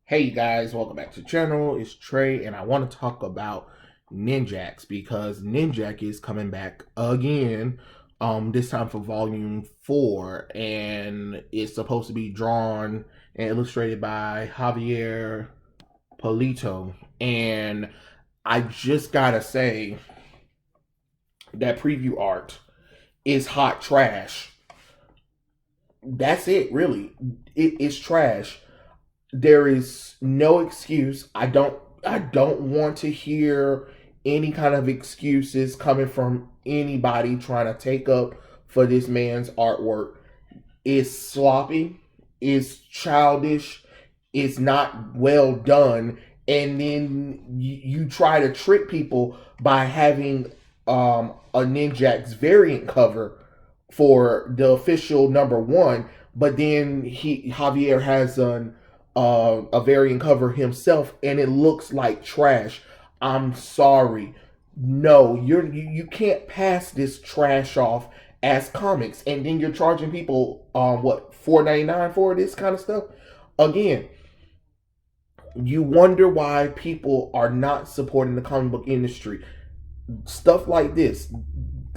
Hey guys, welcome back to the channel. It's Trey, and I want to talk about Ninjax because Ninjak is coming back again. This time for volume 4, and it's supposed to be drawn and illustrated by Javier Polito. And I just gotta say that preview art is hot trash. That's it, really. It is trash. There is no excuse. I don't want to hear any kind of excuses coming from anybody trying to take up for this man's artwork. It's sloppy, it's childish, it's not well done, and then you try to trick people by having a Ninjax variant cover for the official #1, but then Javier has a variant cover himself, and it looks like trash. I'm sorry. No, you can't pass this trash off as comics, and then you're charging people what, $4.99 for this kind of stuff. Again, you wonder why people are not supporting the comic book industry. Stuff like this.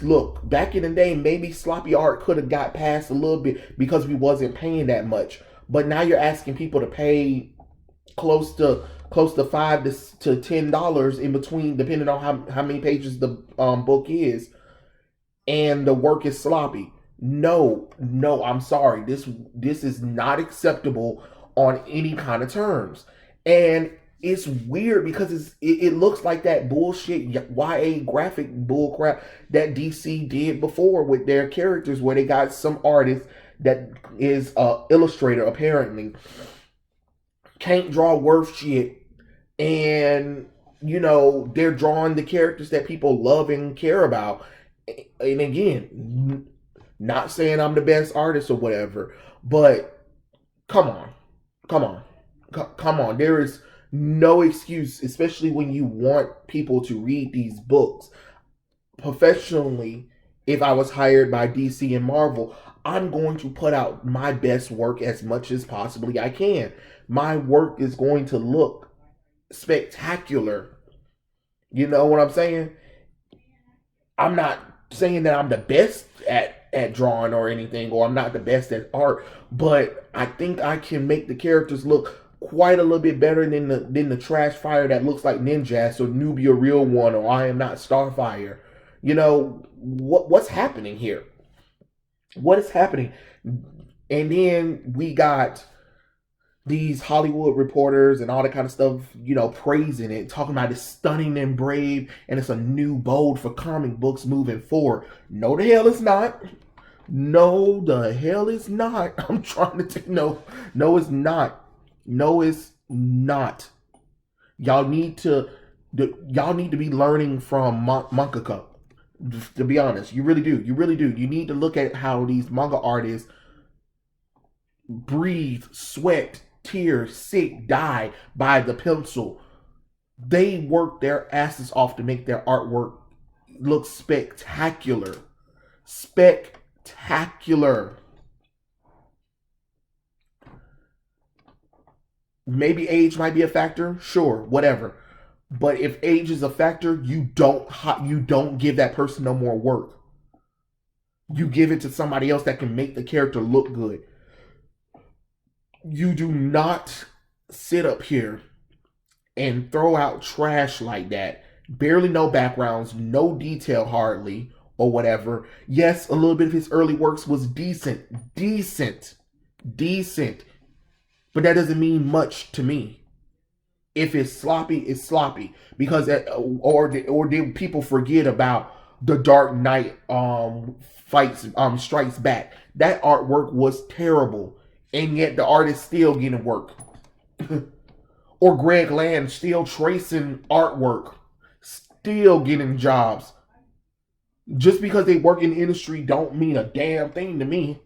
Look, back in the day, maybe sloppy art could have got past a little bit because we wasn't paying that much. But now you're asking people to pay close to $5 to $10 in between, depending on how many pages the book is, and the work is sloppy. No, I'm sorry. This is not acceptable on any kind of terms. And it's weird because it looks like that bullshit YA graphic bullcrap that DC did before with their characters, where they got some artist that is a illustrator, apparently can't draw worth shit, and they're drawing the characters that people love and care about. And again, not saying I'm the best artist or whatever, but come on, come on, come on. There is no excuse, especially when you want people to read these books professionally. If I was hired by DC and Marvel, I'm going to put out my best work as much as possibly I can. My work is going to look spectacular. You know what I'm saying? I'm not saying that I'm the best at drawing or anything, or I'm not the best at art, but I think I can make the characters look quite a little bit better than the trash fire that looks like Ninjax or Nubia Real One or I Am Not Starfire. What's happening here? What is happening? And then we got these Hollywood reporters and all that kind of stuff, praising it, talking about it's stunning and brave, and it's a new bold for comic books moving forward. No, the hell it's not. No, the hell it's not. I'm trying to take no, it's not. No, it's not. Y'all need to, y'all need to be learning from mangaka. To be honest, you really do. You really do. You need to look at how these manga artists breathe, sweat, tears, sick, die by the pencil. They work their asses off to make their artwork look spectacular. Spectacular. Maybe age might be a factor, sure, whatever. But if age is a factor, you don't give that person no more work. You give it to somebody else that can make the character look good. You do not sit up here and throw out trash like that. Barely no backgrounds, no detail hardly, or whatever. Yes, a little bit of his early works was decent. But that doesn't mean much to me. If it's sloppy, it's sloppy. Because or did people forget about the Dark Knight fights Strikes Back? That artwork was terrible, and yet the artist still getting work. Or Greg Land still tracing artwork, still getting jobs. Just because they work in the industry don't mean a damn thing to me.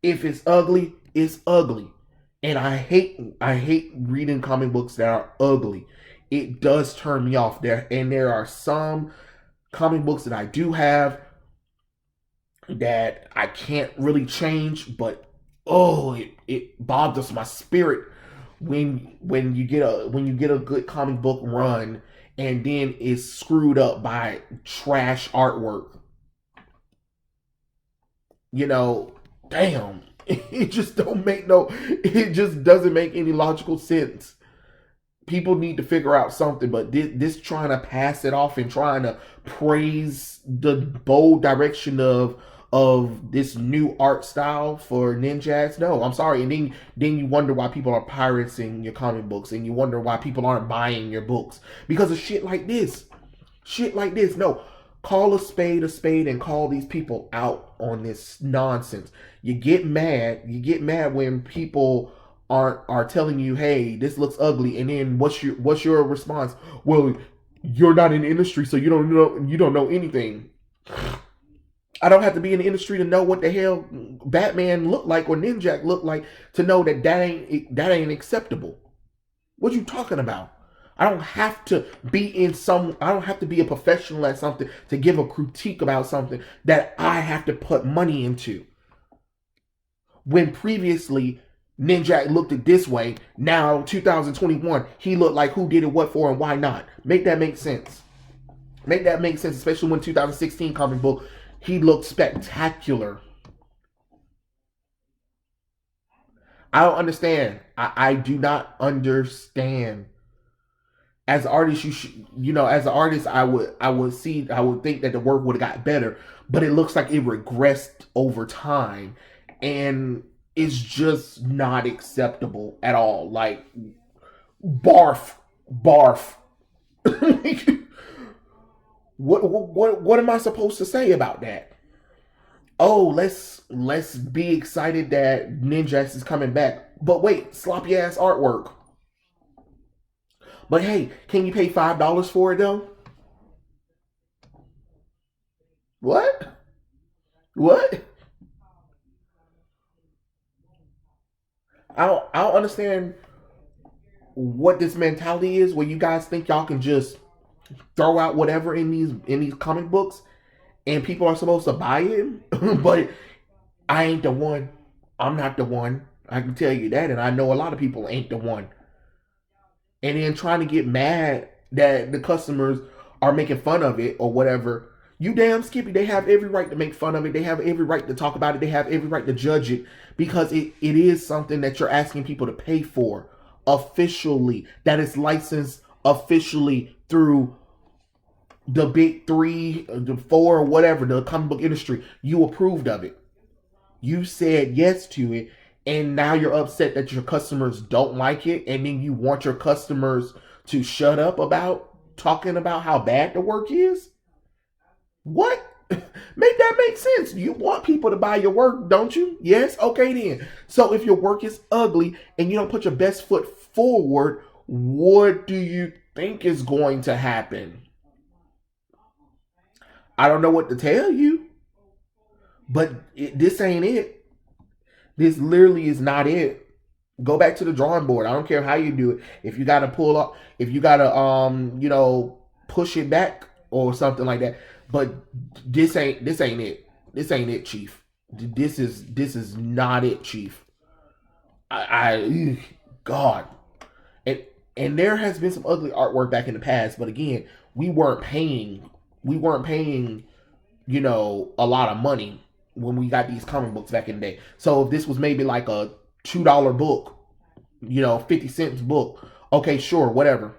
If it's ugly, it's ugly. And I hate reading comic books that are ugly. It does turn me off. There are some comic books that I do have that I can't really change, but oh, it bothers my spirit when you get a good comic book run and then it's screwed up by trash artwork. You know, damn. It just don't make no it just doesn't make any logical sense. People need to figure out something, but this trying to pass it off and trying to praise the bold direction of this new art style for Ninjax. No, I'm sorry. And then you wonder why people are pirating your comic books, and you wonder why people aren't buying your books because of shit like this. Shit like this. No, call a spade, and call these people out on this nonsense. You get mad when people are telling you, hey, this looks ugly, and then what's your response? Well, you're not in the industry, so you don't know anything. I don't have to be in the industry to know what the hell Batman looked like or Ninjak looked like to know that ain't acceptable. What you talking about? I don't have to be a professional at something to give a critique about something that I have to put money into. When previously Ninjak looked at this way, now 2021, he looked like who did it, what for, and why not. Make that make sense. Make that make sense, especially when 2016 comic book, he looked spectacular. I don't understand. I do not understand. As an artist, as an artist, I would think that the work would have got better, but it looks like it regressed over time, and it's just not acceptable at all. Like, barf. What am I supposed to say about that? Oh, let's be excited that Ninjax is coming back. But wait, sloppy ass artwork. But hey, can you pay $5 for it though? What? I don't understand what this mentality is where you guys think y'all can just throw out whatever in these comic books and people are supposed to buy it. But I ain't the one. I'm not the one. I can tell you that, and I know a lot of people ain't the one. And then trying to get mad that the customers are making fun of it or whatever. You damn Skippy, they have every right to make fun of it. They have every right to talk about it. They have every right to judge it because it is something that you're asking people to pay for officially. That is licensed officially through the big three, the four, or whatever, the comic book industry. You approved of it. You said yes to it. And now you're upset that your customers don't like it. And then you want your customers to shut up about talking about how bad the work is? What? Make that make sense. You want people to buy your work, don't you? Yes? Okay then. So if your work is ugly and you don't put your best foot forward, what do you think is going to happen? I don't know what to tell you. But this ain't it. This literally is not it. Go back to the drawing board. I don't care how you do it. If you gotta pull up, if you gotta push it back or something like that. But this ain't it. This ain't it, Chief. This is not it, Chief. God. And there has been some ugly artwork back in the past, but again, we weren't paying, a lot of money when we got these comic books back in the day. So if this was maybe like a $2 book, 50 cents book, okay, sure, whatever,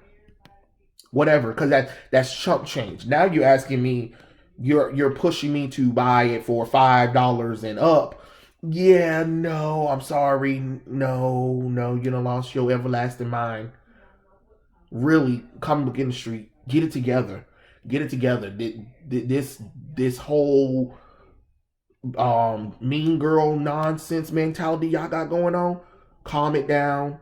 because that's chump change. Now you're asking me, you're pushing me to buy it for $5 and up. Yeah, no, I'm sorry, no, you done lost your everlasting mind. Really, comic book industry, get it together. This whole mean girl nonsense mentality y'all got going on, calm it down.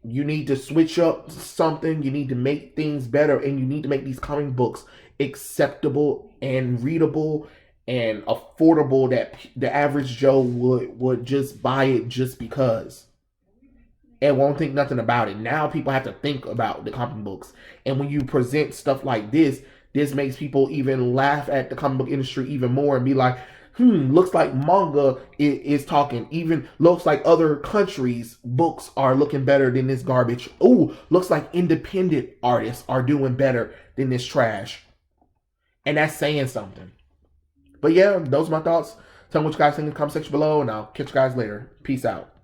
You need to switch up something. You need to make things better, and you need to make these comic books acceptable and readable and affordable that the average Joe would just buy it just because and won't think nothing about it. Now people have to think about the comic books, and when you present stuff like this makes people even laugh at the comic book industry even more and be like, Looks like manga is talking. Even looks like other countries' books are looking better than this garbage. Ooh, looks like independent artists are doing better than this trash. And that's saying something. But yeah, those are my thoughts. Tell me what you guys think in the comment section below, and I'll catch you guys later. Peace out.